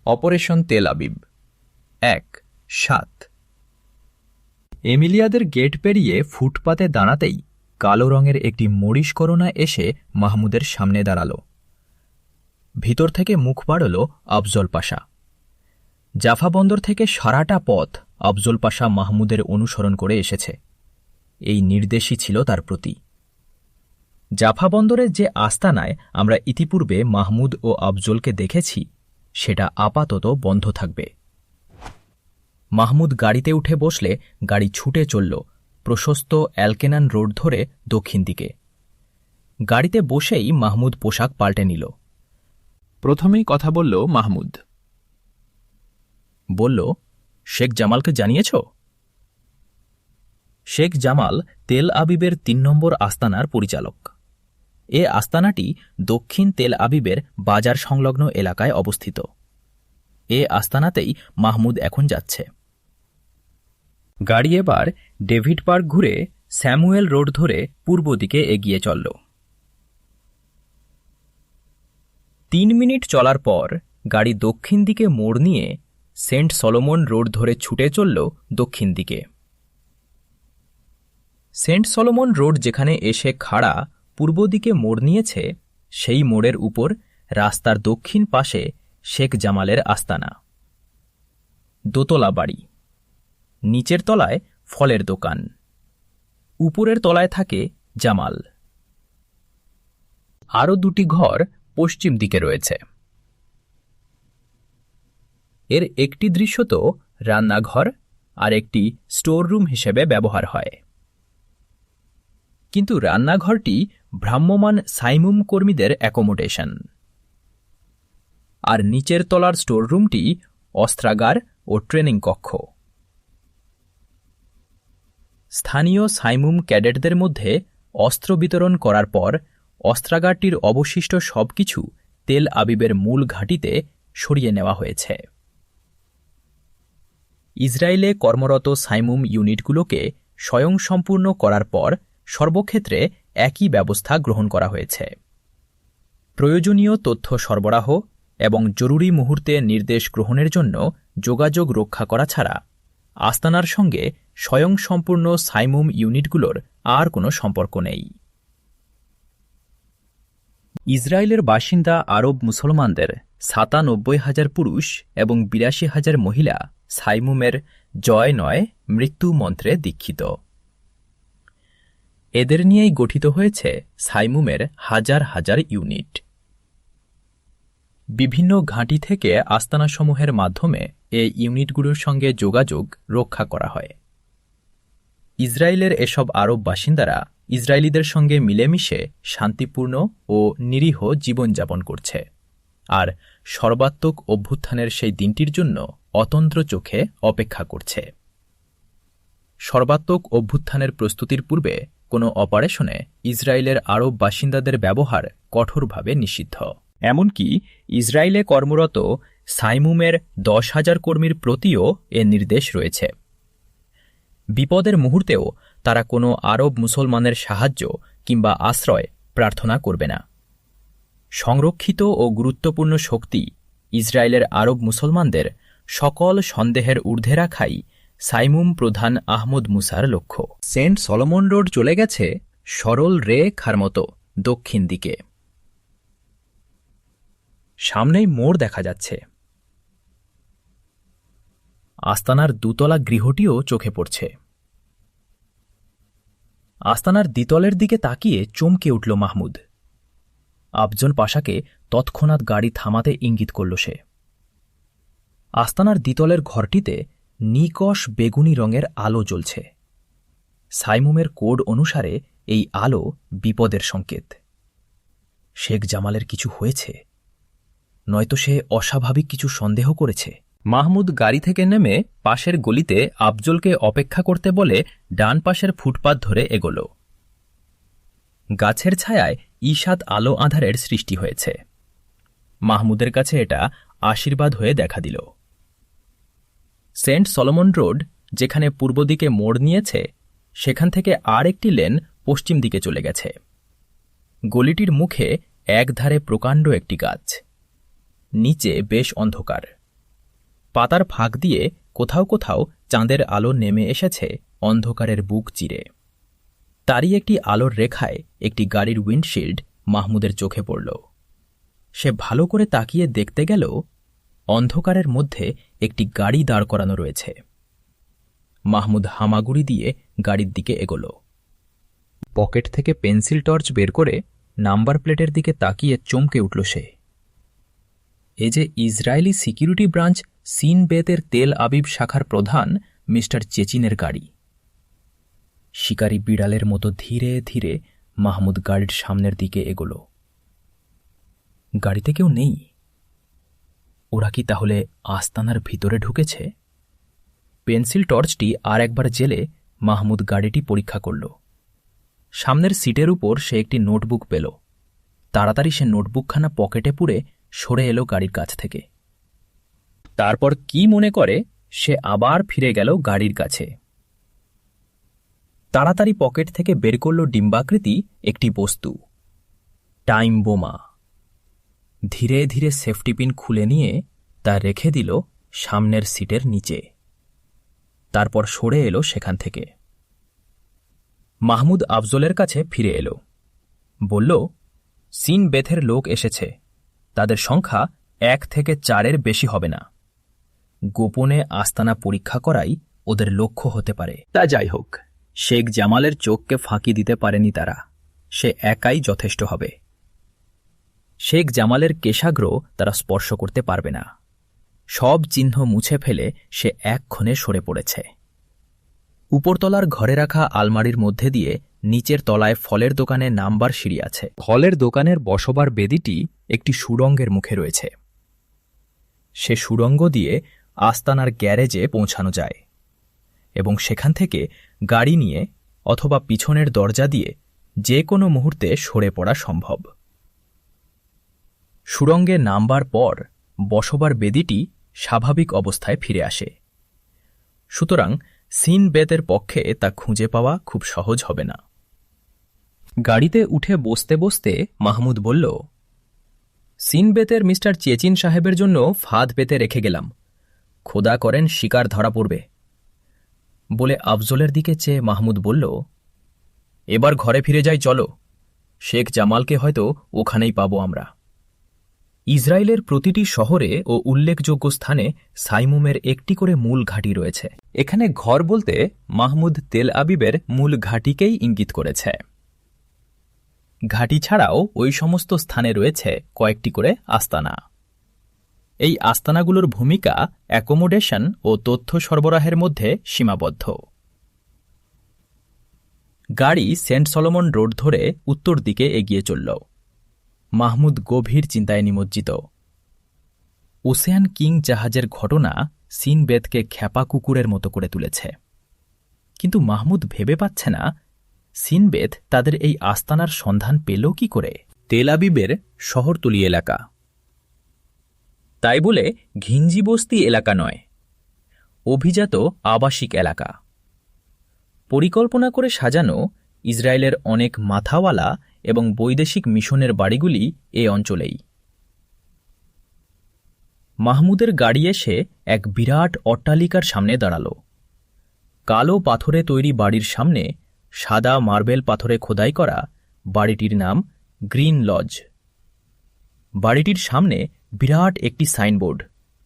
Operation Tel Aviv 1-7। এমিলিয়াদের gate পেরিয়ে ফুটপাতে দাঁড়াতেই কালো রঙের একটি মরিশ করোনা এসে মাহমুদের সামনে দাঁড়াল। ভিতর থেকে মুখ বাড়ল আফজল পাশা। জাফা বন্দর থেকে সারাটা পথ আফজল পাশা মাহমুদের অনুসরণ করে এসেছে। এই নির্দেশই ছিল তার প্রতি। জাফা বন্দরের যে আস্তানায় আমরা ইতিপূর্বে মাহমুদ ও আফজলকে দেখেছি, সেটা আপাতত বন্ধ থাকবে। মাহমুদ গাড়িতে উঠে বসলে গাড়ি ছুটে চলল প্রশস্ত অ্যালকেনান রোড ধরে দক্ষিণ দিকে। গাড়িতে বসেই মাহমুদ পোশাক পাল্টে নিল। প্রথমেই কথা বলল মাহমুদ। বলল, শেখ জামালকে জানিয়েছ? শেখ জামাল তেল আবিবের ৩ নম্বর আস্তানার পরিচালক। এ আস্তানাটি দক্ষিণ তেল আবিবের বাজার সংলগ্ন এলাকায় অবস্থিত। এ আস্তানাতেই মাহমুদ এখন যাচ্ছে। গাড়ি এবার ডেভিড পার্ক ঘুরে স্যামুয়েল রোড ধরে পূর্ব দিকে এগিয়ে চলল। ৩ মিনিট চলার পর গাড়ি দক্ষিণ দিকে মোড় নিয়ে সেন্ট সলোমন রোড ধরে ছুটে চলল দক্ষিণ দিকে। সেন্ট সলোমন রোড যেখানে এসে খাড়া পূর্ব দিকে মোড় নিয়েছে, সেই মোড়ের উপর রাস্তার দক্ষিণ পাশে শেখ জামালের আস্তানা। দোতলা বাড়ি, নিচের তলায় ফলের দোকান, উপরের তলায় থাকে জামাল। আরও 2টি ঘর পশ্চিম দিকে রয়েছে। এর একটি দৃশ্য তো রান্নাঘর আর একটি স্টোর রুম হিসেবে ব্যবহার হয়, কিন্তু রান্নাঘরটি ভ্রাম্যমাণ সাইমুম কর্মীদের অ্যাকোমোডেশন, আর নিচের তলার স্টোর রুমটি অস্ত্রাগার ও ট্রেনিং কক্ষ। স্থানীয় সাইমুম ক্যাডেটদের মধ্যে অস্ত্র বিতরণ করার পর অস্ত্রাগারটির অবশিষ্ট সবকিছু তেল আবিবের মূল ঘাঁটিতে সরিয়ে নেওয়া হয়েছে। ইসরায়েলে কর্মরত সাইমুম ইউনিটগুলোকে স্বয়ংসম্পূর্ণ করার পর সর্বক্ষেত্রে একই ব্যবস্থা গ্রহণ করা হয়েছে। প্রয়োজনীয় তথ্য সরবরাহ এবং জরুরি মুহূর্তে নির্দেশ গ্রহণের জন্য যোগাযোগ রক্ষা করা ছাড়া আস্তানার সঙ্গে স্বয়ংসম্পূর্ণ সাইমুম ইউনিটগুলোর আর কোনো সম্পর্ক নেই। ইসরায়েলের বাসিন্দা আরব মুসলমানদের ৯৭,০০০ পুরুষ এবং ৮২,০০০ মহিলা সাইমুমের জয় নয় মৃত্যু মন্ত্রে দীক্ষিত। এদের নিয়েই গঠিত হয়েছে সাইমুমের হাজার হাজার ইউনিট। বিভিন্ন ঘাঁটি থেকে আস্তানাসমূহের মাধ্যমে এই ইউনিটগুলোর সঙ্গে যোগাযোগ রক্ষা করা হয়। ইসরায়েলের এসব আরব বাসিন্দারা ইসরায়েলিদের সঙ্গে মিলেমিশে শান্তিপূর্ণ ও নিরীহ জীবনযাপন করছে, আর সর্বাত্মক অভ্যুত্থানের সেই দিনটির জন্য অতন্দ্র চোখে অপেক্ষা করছে। সর্বাত্মক অভ্যুত্থানের প্রস্তুতির পূর্বে কোনো অপারেশনে ইসরায়েলের আরব বাসিন্দাদের ব্যবহার কঠোরভাবে নিষিদ্ধ। এমনকি ইসরায়েলে কর্মরত সাইমুমের ১০,০০০ কর্মীর প্রতিও এ নির্দেশ রয়েছে। বিপদের মুহূর্তেও তারা কোনো আরব মুসলমানের সাহায্য কিংবা আশ্রয় প্রার্থনা করবে না। সংরক্ষিত ও গুরুত্বপূর্ণ শক্তি ইসরায়েলের আরব মুসলমানদের সকল সন্দেহের ঊর্ধ্বে রাখাই সাইমুম প্রধান আহমদ মুসার লক্ষ্য। সেন্ট সলোমন রোড চলে গেছে সরল রেখার মতো দক্ষিণ দিকে। সামনেই মোড় দেখা যাচ্ছে। আস্তানার ২তলা গৃহটিও চোখে পড়ছে। আস্তানার দ্বিতলের দিকে তাকিয়ে চমকে উঠল মাহমুদ। আফজল পাশাকে তৎক্ষণাৎ গাড়ি থামাতে ইঙ্গিত করল সে। আস্তানার দ্বিতলের ঘরটিতে নিকষ বেগুনি রঙের আলো জ্বলছে। সাইমুমের কোড অনুসারে এই আলো বিপদের সংকেত। শেখ জামালের কিছু হয়েছে, নয়তো সে অস্বাভাবিক কিছু সন্দেহ করেছে। মাহমুদ গাড়ি থেকে নেমে পাশের গলিতে আফজলকে অপেক্ষা করতে বলে ডান পাশের ফুটপাত ধরে এগোল। গাছের ছায়ায় ঈষৎ আলো আঁধারের সৃষ্টি হয়েছে। মাহমুদের কাছে এটা আশীর্বাদ হয়ে দেখা দিল। সেন্ট সলোমন রোড যেখানে পূর্ব দিকে মোড় নিয়েছে, সেখান থেকে আর একটি লেন পশ্চিম দিকে চলে গেছে। গলিটির মুখে একধারে প্রকাণ্ড একটি গাছ, নিচে বেশ অন্ধকার। পাতার ফাঁক দিয়ে কোথাও কোথাও চাঁদের আলো নেমে এসেছে অন্ধকারের বুক চিরে। তারই একটি আলোর রেখায় একটি গাড়ির উইন্ডশিল্ড মাহমুদের চোখে পড়ল। সে ভালো করে তাকিয়ে দেখতে গেল অন্ধকারের মধ্যে একটি গাড়ি দাঁড় করানো রয়েছে। মাহমুদ হামাগুড়ি দিয়ে গাড়ির দিকে এগোল। পকেট থেকে পেন্সিল টর্চ বের করে নাম্বার প্লেটের দিকে তাকিয়ে চমকে উঠল সে। এ যে ইসরায়েলি সিকিউরিটি ব্রাঞ্চ সিন বেতের তেল আবিব শাখার প্রধান মিস্টার চেচিনের গাড়ি। শিকারী বিড়ালের মতো ধীরে ধীরে মাহমুদ গাড়ির সামনের দিকে এগোল। গাড়িতে কেউ নেই। ওরা কি তাহলে আস্তানার ভিতরে ঢুকেছে? পেন্সিল টর্চটি আর একবার জেলে মাহমুদ গাড়িটি পরীক্ষা করল। সামনের সিটের উপর সে একটি নোটবুক পেল। তাড়াতাড়ি সে নোটবুকখানা পকেটে পুরে সরে এলো গাড়ির কাছ থেকে। তারপর কি মনে করে সে আবার ফিরে গেল গাড়ির কাছে। তাড়াতাড়ি পকেট থেকে বের করল ডিম্বাকৃতি একটি বস্তু, টাইম বোমা। ধীরে ধীরে সেফটি পিন খুলে নিয়ে তা রেখে দিল সামনের সিটের নিচে। তারপর সরে এলো সেখান থেকে। মাহমুদ আফজলের কাছে ফিরে এলো। বলল, সিন বেথের লোক এসেছে। তাদের সংখ্যা 1 থেকে 4-এর বেশি হবে না। গোপনে আস্তানা পরীক্ষা করাই ওদের লক্ষ্য হতে পারে। তা যাই হোক, শেখ জামালের চোখকে ফাঁকি দিতে পারেনি তারা। সে একাই যথেষ্ট হবে। শেখ জামালের কেশাগ্র তারা স্পর্শ করতে পারবে না। সব চিহ্ন মুছে ফেলে সে এক্ষণে সরে পড়েছে। উপরতলার ঘরে রাখা আলমারির মধ্যে দিয়ে নিচের তলায় ফলের দোকানে নাম্বার সিঁড়ি আছে। ফলের দোকানের বসবার বেদিটি একটি সুড়ঙ্গের মুখে রয়েছে। সে সুড়ঙ্গ দিয়ে আস্তানার গ্যারেজে পৌঁছানো যায় এবং সেখান থেকে গাড়ি নিয়ে অথবা পিছনের দরজা দিয়ে যে কোনো মুহূর্তে সরে পড়া সম্ভব। সুড়ঙ্গে নামবার পর বসবার বেদিটি স্বাভাবিক অবস্থায় ফিরে আসে। সুতরাং সিন বেতের পক্ষে তা খুঁজে পাওয়া খুব সহজ হবে না। গাড়িতে উঠে বসতে বসতে মাহমুদ বলল, সিন বেতের মিস্টার চেচিন সাহেবের জন্য ফাঁদ পেতে রেখে গেলাম। খোদা করেন শিকার ধরা পড়বে। বলে আফজলের দিকে চেয়ে মাহমুদ বলল, এবার ঘরে ফিরে যাই চলো। শেখ জামালকে হয়তো ওখানেই পাবো আমরা। ইসরায়েলের প্রতিটি শহরে ও উল্লেখযোগ্য স্থানে সাইমুমের একটি করে মূল ঘাঁটি রয়েছে। এখানে ঘর বলতে মাহমুদ তেল আবিবের মূল ঘাঁটিকেই ইঙ্গিত করেছে। ঘাঁটি ছাড়াও ওই সমস্ত স্থানে রয়েছে কয়েকটি করে আস্তানা। এই আস্তানাগুলোর ভূমিকা অ্যাকোমোডেশন ও তথ্য সরবরাহের মধ্যে সীমাবদ্ধ। গাড়ি সেন্ট সলোমন রোড ধরে উত্তর দিকে এগিয়ে চলল। মাহমুদ গভীর চিন্তায় নিমজ্জিত। ওসেয়ান কিং জাহাজের ঘটনা সিনবেতকে খ্যাপা কুকুরের মতো করে তুলেছে। কিন্তু মাহমুদ ভেবে পাচ্ছে না সিনবেত তাদের এই আস্তানার সন্ধান পেল কি করে। তেল আবিবের শহরতলি এলাকা, তাই বলে ঘিঞ্জি বস্তি এলাকা নয়, অভিজাত আবাসিক এলাকা। পরিকল্পনা করে সাজানো ইসরায়েলের অনেক মাথাওয়ালা এবং বৈদেশিক মিশনের বাড়িগুলি এ অঞ্চলেই। মাহমুদের গাড়ি এসে এক বিরাট অট্টালিকার সামনে দাঁড়াল। কালো পাথরে তৈরি বাড়ির সামনে সাদা মার্বেল পাথরে খোদাই করা বাড়িটির নাম গ্রিন লজ। বাড়িটির সামনে বিরাট একটি সাইনবোর্ড,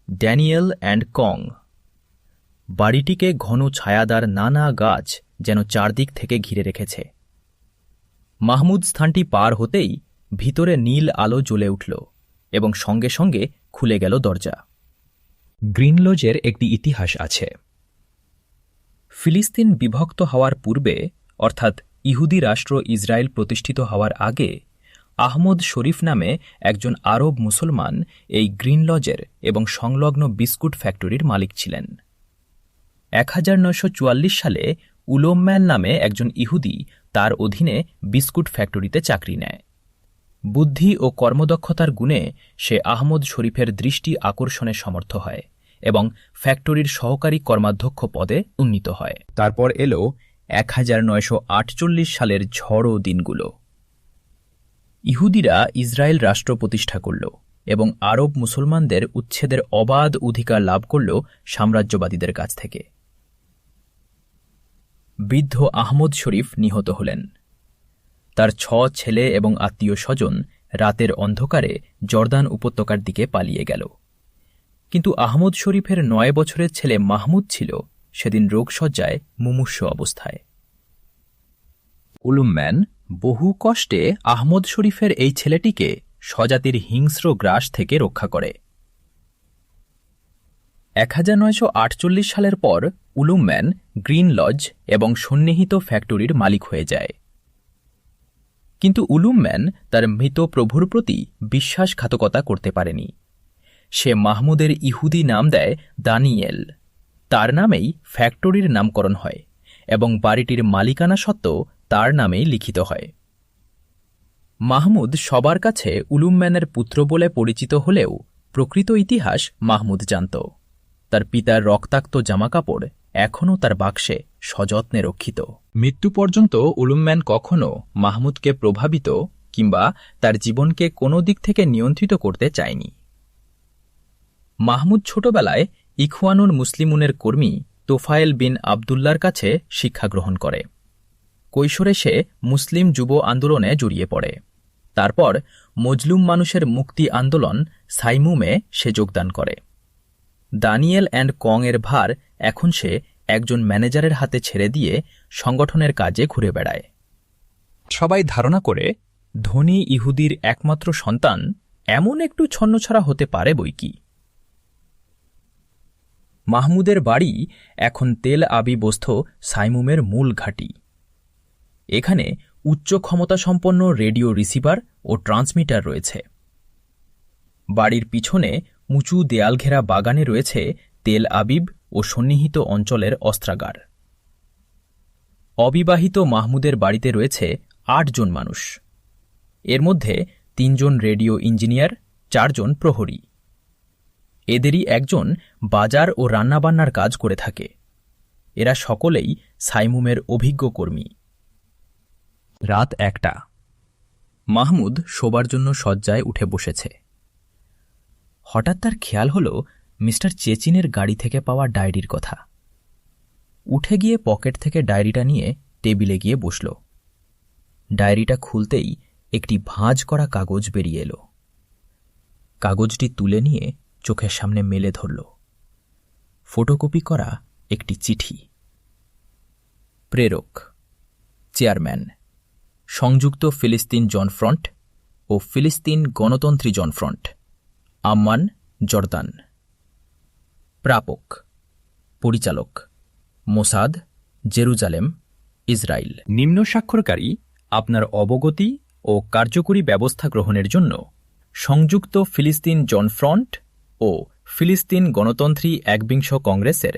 ড্যানিয়েল অ্যান্ড কং। বাড়িটিকে ঘন ছায়াদার নানা গাছ যেন চারদিক থেকে ঘিরে রেখেছে। মাহমুদ স্থানটি পার হতেই ভিতরে নীল আলো জ্বলে উঠল এবং সঙ্গে সঙ্গে খুলে গেল দরজা। গ্রিন লজের একটি ইতিহাস আছে। ফিলিস্তিন বিভক্ত হওয়ার পূর্বে, অর্থাৎ ইহুদি রাষ্ট্র ইসরায়েল প্রতিষ্ঠিত হওয়ার আগে, আহমদ শরীফ নামে একজন আরব মুসলমান এই গ্রিন লজের এবং সংলগ্ন বিস্কুট ফ্যাক্টরির মালিক ছিলেন। 1944 সালে উলোম্যান নামে একজন ইহুদি তার অধীনে বিস্কুট ফ্যাক্টরিতে চাকরি নেয়। বুদ্ধি ও কর্মদক্ষতার গুণে সে আহমদ শরীফের দৃষ্টি আকর্ষণে সমর্থ হয় এবং ফ্যাক্টরির সহকারী কর্মাধ্যক্ষ পদে উন্নীত হয়। তারপর এলো 1948 সালের ঝড়ো দিনগুলো। ইহুদিরা ইসরায়েল রাষ্ট্র প্রতিষ্ঠা করল এবং আরব মুসলমানদের উচ্ছেদের অবাধ অধিকার লাভ করল সাম্রাজ্যবাদীদের কাছ থেকে। বৃদ্ধ আহমদ শরীফ নিহত হলেন। তার 6 ছেলে এবং আত্মীয় স্বজন রাতের অন্ধকারে জর্দান উপত্যকার দিকে পালিয়ে গেল। কিন্তু আহমদ শরীফের 9 বছরের ছেলে মাহমুদ ছিল সেদিন রোগশয্যায় মুমূর্ষু অবস্থায়। উলুম্যান বহু কষ্টে আহমদ শরীফের এই ছেলেটিকে স্বজাতির হিংস্র গ্রাস থেকে রক্ষা করে। 1948 সালের পর উলুম্যান গ্রিন লজ এবং সন্নিহিত ফ্যাক্টরির মালিক হয়ে যায়। কিন্তু উলুম্যান তার মৃত প্রভুর প্রতি বিশ্বাসঘাতকতা করতে পারেনি। সে মাহমুদের ইহুদি নাম দেয় দানিয়েল। তার নামেই ফ্যাক্টরির নামকরণ হয় এবং বাড়িটির মালিকানা সত্ত্বেও তার নামেই লিখিত হয়। মাহমুদ সবার কাছে উলুম্যানের পুত্র বলে পরিচিত হলেও প্রকৃত ইতিহাস মাহমুদ জানত। তার পিতার রক্তাক্ত জামাকাপড় এখনও তার বাক্সে সযত্নে রক্ষিত। মৃত্যু পর্যন্ত উলুম্যান কখনও মাহমুদকে প্রভাবিত কিংবা তার জীবনকে কোনো দিক থেকে নিয়ন্ত্রিত করতে চায়নি। মাহমুদ ছোটবেলায় ইখওয়ানুল মুসলিমুনের কর্মী তোফায়েল বিন আবদুল্লার কাছে শিক্ষা গ্রহণ করে। কৈশোরে সে মুসলিম যুব আন্দোলনে জড়িয়ে পড়ে। তারপর মজলুম মানুষের মুক্তি আন্দোলন সাইমুমে সে যোগদান করে। দানিয়েল অ্যান্ড কং এর ভার এখন সে একজন ম্যানেজারের হাতে ছেড়ে দিয়ে সংগঠনের কাজে ঘুরে বেড়ায়। সবাই ধারণা করে ধনী ইহুদির একমাত্র সন্তান এমন একটু ছন্নছাড়া হতে পারে বইকি। মাহমুদের বাড়ি এখন তেল আবিবস্থ সাইমুমের মূল ঘাঁটি। এখানে উচ্চ ক্ষমতাসম্পন্ন রেডিও রিসিভার ও ট্রান্সমিটার রয়েছে। বাড়ির পিছনে উঁচু দেয়ালঘেরা বাগানে রয়েছে তেল আবিব ও সন্নিহিত অঞ্চলের অস্ত্রাগার। অবিবাহিত মাহমুদের বাড়িতে রয়েছে 8 জন মানুষ। এর মধ্যে 3 জন রেডিও ইঞ্জিনিয়ার, 4 জন প্রহরী। এদেরই একজন বাজার ও রান্নাবান্নার কাজ করে থাকে। এরা সকলেই সাইমুমের অভিজ্ঞ কর্মী। রাত 1টা। মাহমুদ শোবার জন্য শয্যায় উঠে বসেছে। হঠাৎ তার খেয়াল হল মিস্টার চেচিনের গাড়ি থেকে পাওয়া ডায়েরির কথা। উঠে গিয়ে পকেট থেকে ডায়েরিটা নিয়ে টেবিলে গিয়ে বসল। ডায়েরিটা খুলতেই একটি ভাঁজ করা কাগজ বেরিয়ে এলো। কাগজটি তুলে নিয়ে চোখের সামনে মেলে ধরল। ফটোকপি করা একটি চিঠি। প্রেরক চেয়ারম্যান সংযুক্ত ফিলিস্তিন জনফ্রন্ট ও ফিলিস্তিন গণতন্ত্রী জনফ্রন্ট, আম্মান, জর্দান। প্রাপক পরিচালক মোসাদ, জেরুজালেম, ইসরায়েল। নিম্ন স্বাক্ষরকারী আপনার অবগতি ও কার্যকরী ব্যবস্থা গ্রহণের জন্য সংযুক্ত ফিলিস্তিন জনফ্রন্ট ও ফিলিস্তিন গণতন্ত্রী একবিংশ কংগ্রেসের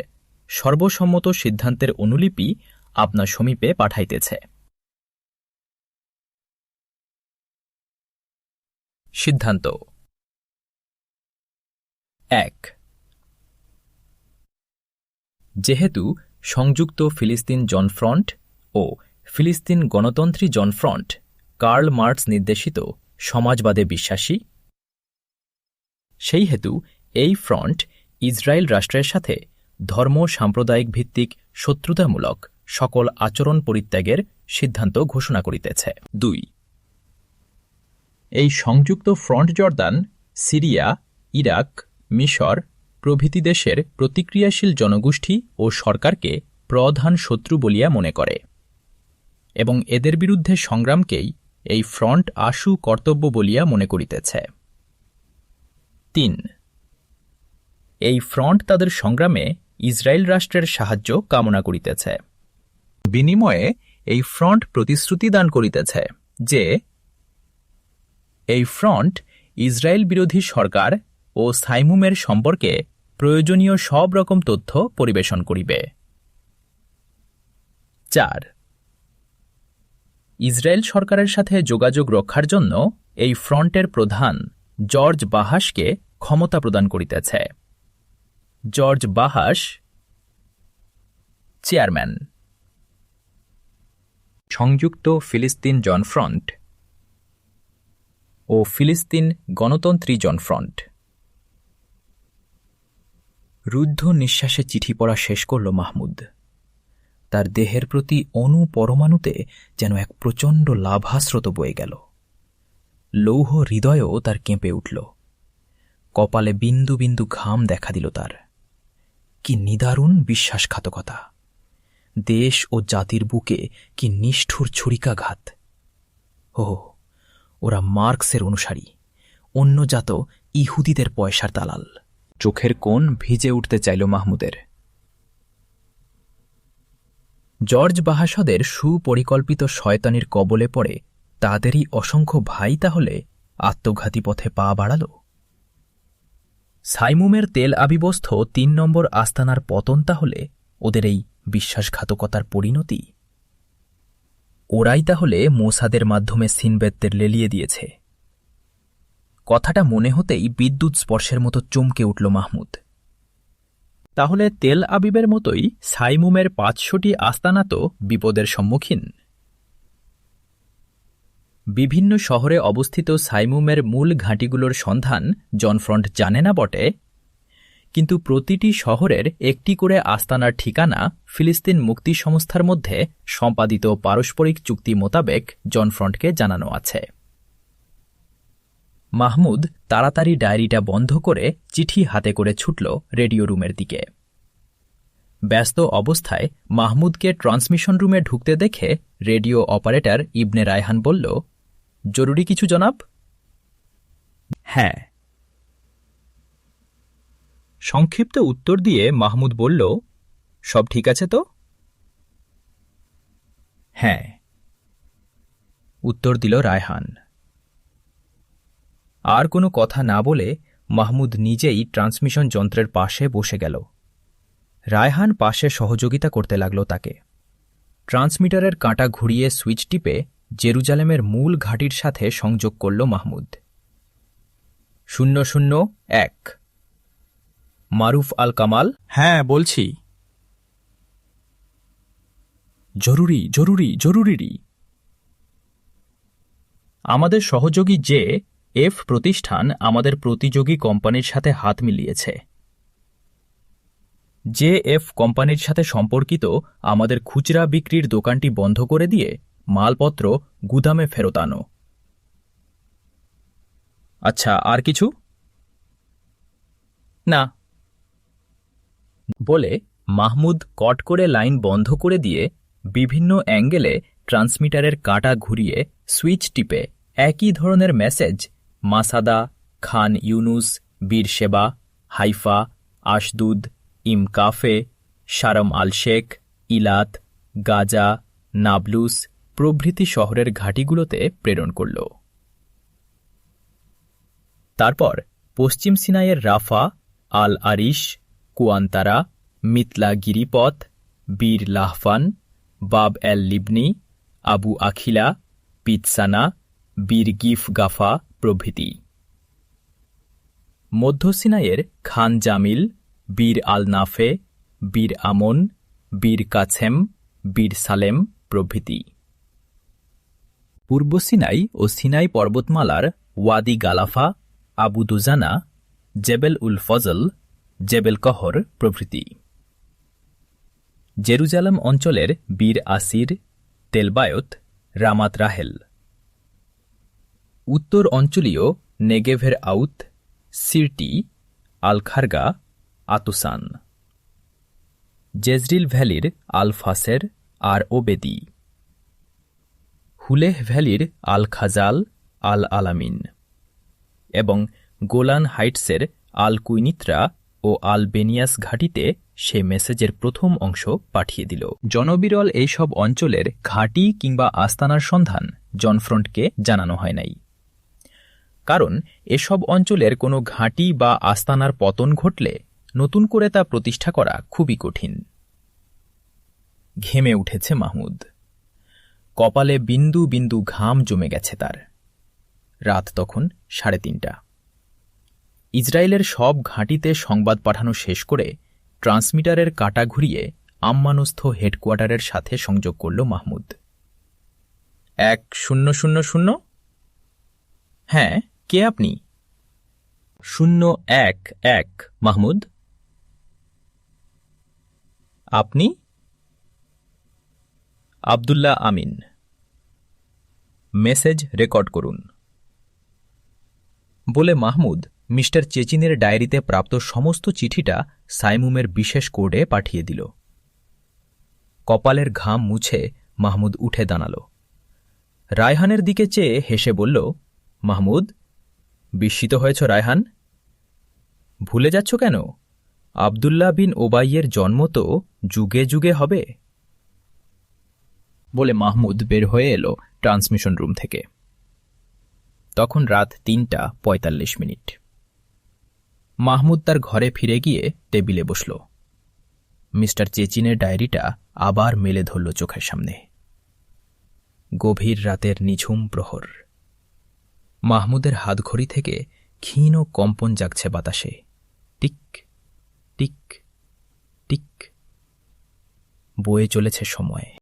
সর্বসম্মত সিদ্ধান্তের অনুলিপি আপনার সমীপে পাঠাইতেছে। সিদ্ধান্ত 1। যেহেতু সংযুক্ত ফিলিস্তিন জনফ্রন্ট ও ফিলিস্তিন গণতন্ত্রী জনফ্রন্ট কার্ল মার্কস নির্দেশিত সমাজবাদে বিশ্বাসী, সেই হেতু এই ফ্রন্ট ইসরায়েল রাষ্ট্রের সাথে ধর্ম সাম্প্রদায়িক ভিত্তিক শত্রুতামূলক সকল আচরণ পরিত্যাগের সিদ্ধান্ত ঘোষণা করিতেছে। 2। এই সংযুক্ত ফ্রন্ট জর্দান, সিরিয়া, ইরাক, মিশর প্রভৃতি দেশের প্রতিক্রিয়াশীল জনগোষ্ঠী ও সরকারকে প্রধান শত্রু বলিয়া মনে করে এবং এদের বিরুদ্ধে সংগ্রামকেই এই ফ্রন্ট আশু কর্তব্য বলিয়া মনে করিতেছে। 3। এই ফ্রন্ট তাদের সংগ্রামে ইসরায়েল রাষ্ট্রের সাহায্য কামনা করিতেছে। বিনিময়ে এই ফ্রন্ট প্রতিশ্রুতি দান করিতেছে যে এই ফ্রন্ট ইসরায়েল বিরোধী সরকার ও সাইমুমের সম্পর্কে প্রয়োজনীয় সব রকম তথ্য পরিবেশন করিবে। 4। ইসরায়েল সরকারের সাথে যোগাযোগ রক্ষার জন্য এই ফ্রন্টের প্রধান জর্জ বাহাসকে ক্ষমতা প্রদান করিতেছে। জর্জ বাহাস চেয়ারম্যান সংযুক্ত ফিলিস্তিন জনফ্রন্ট ও ফিলিস্তিন গণতন্ত্রী জনফ্রন্ট। রুদ্ধ নিঃশ্বাসে চিঠি পড়া শেষ করল মাহমুদ। তার দেহের প্রতি অণু পরমাণুতে যেন এক প্রচণ্ড লাভাস্রোত বয়ে গেল। লৌহ হৃদয়ও তার কেঁপে উঠল। কপালে বিন্দু বিন্দু ঘাম দেখা দিল তার। কি নিদারুণ বিশ্বাসঘাতকতা! দেশ ও জাতির বুকে কি নিষ্ঠুর ছুরিকাঘাত! ওরা মার্কসের অনুসারী, অন্যজাত ইহুদিদের পয়সার দালাল। চোখের কোণ ভিজে উঠতে চাইল মাহমুদের। জর্জ বাহাসদের সুপরিকল্পিত শয়তানির কবলে পড়ে তাদেরই অসংখ্য ভাই তাহলে আত্মঘাতী পথে পা বাড়াল। সাইমুমের তেল আবিবস্থ ৩ নম্বর আস্তানার পতন তাহলে ওদের এই বিশ্বাসঘাতকতার পরিণতি। ওরাই তাহলে মোসাদের মাধ্যমে সিনবেতদের লেলিয়ে দিয়েছে। কথাটা মনে হতেই বিদ্যুৎ স্পর্শের মতো চমকে উঠল মাহমুদ। তাহলে তেল আবিবের মতোই সাইমুমের ৫০০টি আস্তানা তো বিপদের সম্মুখীন। বিভিন্ন শহরে অবস্থিত সাইমুমের মূল ঘাঁটিগুলোর সন্ধান জনফ্রন্ট জানে না বটে, কিন্তু প্রতিটি শহরের একটি করে আস্তানার ঠিকানা ফিলিস্তিন মুক্তি সংস্থার মধ্যে সম্পাদিত পারস্পরিক চুক্তি মোতাবেক জনফ্রন্টকে জানানো আছে। মাহমুদ তাড়াতাড়ি ডায়েরিটা বন্ধ করে চিঠি হাতে করে ছুটল রেডিও রুমের দিকে। ব্যস্ত অবস্থায় মাহমুদকে ট্রান্সমিশন রুমে ঢুকতে দেখে রেডিও অপারেটর ইবনে রায়হান বলল, জরুরি কিছু জনাব? হ্যাঁ। সংক্ষিপ্ত উত্তর দিয়ে মাহমুদ বলল, সব ঠিক আছে তো? হ্যাঁ, উত্তর দিল রায়হান। আর কোনো কথা না বলে মাহমুদ নিজেই ট্রান্সমিশন যন্ত্রের পাশে বসে গেল। রায়হান পাশে সহযোগিতা করতে লাগল তাকে। ট্রান্সমিটারের কাঁটা ঘুরিয়ে সুইচ টিপে জেরুজালেমের মূল ঘাঁটির সাথে সংযোগ করল মাহমুদ। ০০১ মারুফ আল কামাল। হ্যাঁ, বলছি। জরুরি জরুরি জরুরি। আমাদের সহযোগী এফ প্রতিষ্ঠান আমাদের প্রতিযোগী কোম্পানির সাথে হাত মিলিয়েছে। এফ কোম্পানির সাথে সম্পর্কিত আমাদের খুচরা বিক্রির দোকানটি বন্ধ করে দিয়ে মালপত্র গুদামে ফেরত আনো। আচ্ছা, আর কিছু? না, বলে মাহমুদ কট করে লাইন বন্ধ করে দিয়ে বিভিন্ন অ্যাঙ্গেলে ট্রান্সমিটারের কাঁটা ঘুরিয়ে সুইচ টিপে একই ধরনের মেসেজ মাসাদা, খান ইউনুস, বীরশেবা, হাইফা, আশদুদ, ইমকাফে, শারম আল শেখ, ইলাত, গাজা, নাবলুস প্রভৃতি শহরের ঘাঁটিগুলোতে প্রেরণ করল। তারপর পশ্চিম সিনাইয়ের রাফা, আল আরিশ, কুয়ান্তারা, মিতলা গিরিপথ, বীর লাহফান, বাব এল লিবনি, আবু আখিলা, পিতসানা, বীর গিফ গাফা প্রভৃতি। মধ্য সিনাইয়ের খান জামিল, বীর আল নাফে, বীর আমন, বীর কাছেম, বীর সালেম প্রভৃতি। পূর্ব সিনাই ও সিনাই পর্বতমালার ওয়াদি গালাফা, আবু দুজানা, জেবেল উল ফজল, জেবেল কহর প্রভৃতি। জেরুজালেম অঞ্চলের বীর আসির, তেলবায়ত, রামাত রাহেল। উত্তর অঞ্চলীয় নেগেভের আউত, সিরটি, আল-খারগা, আতুসান। জেজরিল ভ্যালির আল ফাসের আর ওবেদি। হুলেহ ভ্যালির আল খাজাল, আল আলামিন এবং গোলান হাইটসের আল কুইনিত্রা ও আল বেনিয়াস ঘাঁটিতে সে মেসেজের প্রথম অংশ পাঠিয়ে দিল। জনবিরল এইসব অঞ্চলের ঘাঁটি কিংবা আস্তানার সন্ধান জনফ্রন্টকে জানানো হয় নাই, কারণ এসব অঞ্চলের কোনো ঘাঁটি বা আস্তানার পতন ঘটলে নতুন করে তা প্রতিষ্ঠা করা খুবই কঠিন। ঘেমে উঠেছে মাহমুদ। কপালে বিন্দু বিন্দু ঘাম জমে গেছে তার। রাত তখন ৩:৩০। ইসরায়েলের সব ঘাঁটিতে সংবাদ পাঠানো শেষ করে ট্রান্সমিটারের কাঁটা ঘুরিয়ে আম্মানস্থ হেডকোয়ার্টারের সাথে সংযোগ করল মাহমুদ। ১০০০। হ্যাঁ, কে আপনি? 011 মাহমুদ। আপনি? আব্দুল্লাহ আমিন। মেসেজ রেকর্ড করুন। বলে মাহমুদ মিস্টার চেচিনের ডায়েরিতে প্রাপ্ত সমস্ত চিঠিটা সাইমুমের বিশেষ কোডে পাঠিয়ে দিল। কপালের ঘাম মুছে মাহমুদ উঠে দাঁড়াল। রায়হানের দিকে চেয়ে হেসে বলল, মাহমুদ, বিস্মিত হয়েছ রায়হান? ভুলে যাচ্ছ কেন? আবদুল্লাহ বিন ওবাইয়ের জন্ম তো যুগে যুগে হবে। বলে মাহমুদ বের হয়ে এলো ট্রান্সমিশন রুম থেকে। তখন রাত ৩:৪৫। মাহমুদ তার ঘরে ফিরে গিয়ে টেবিলে বসল। মিস্টার চেচিনের ডায়েরিটা আবার মেলে ধরল চোখের সামনে। গভীর রাতের নিঝুম প্রহর। মাহমুদের হাতঘড়ি থেকে ক্ষীণ কম্পন জাগছে বাতাসে। টিক টিক টিক বয়ে চলেছে সময়।